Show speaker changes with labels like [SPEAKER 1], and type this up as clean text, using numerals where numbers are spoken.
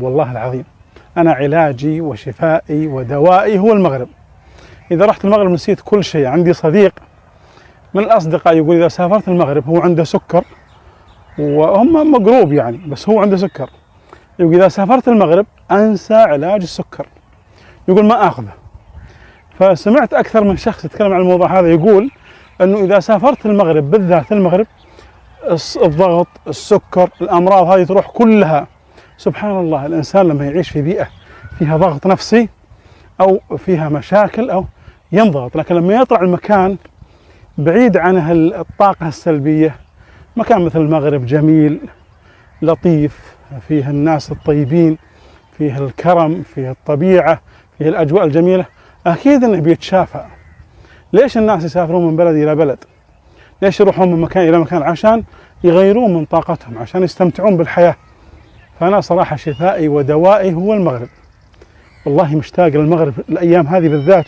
[SPEAKER 1] والله العظيم أنا علاجي وشفائي ودوائي هو المغرب. إذا رحت المغرب نسيت كل شيء. عندي صديق من الأصدقاء يقول إذا سافرت المغرب، هو عنده سكر وهم مقروب يعني، بس هو عنده سكر، يقول إذا سافرت المغرب أنسى علاج السكر، يقول ما آخذه. فسمعت أكثر من شخص يتكلم عن الموضوع هذا، يقول أنه إذا سافرت المغرب، بالذات المغرب، الضغط، السكر، الأمراض هذه تروح كلها. سبحان الله، الإنسان لما يعيش في بيئة فيها ضغط نفسي أو فيها مشاكل أو ينضغط، لكن لما يطلع المكان بعيد عن الطاقة السلبية، مكان مثل المغرب جميل لطيف، فيه الناس الطيبين، فيه الكرم، فيه الطبيعة، فيه الأجواء الجميلة، أكيد أنه بيتشافى. ليش الناس يسافرون من بلد إلى بلد؟ ليش يروحون من مكان إلى مكان؟ عشان يغيرون من طاقتهم، عشان يستمتعون بالحياة. فأنا صراحة شفائي ودوائي هو المغرب. والله مشتاق للمغرب الأيام هذه بالذات.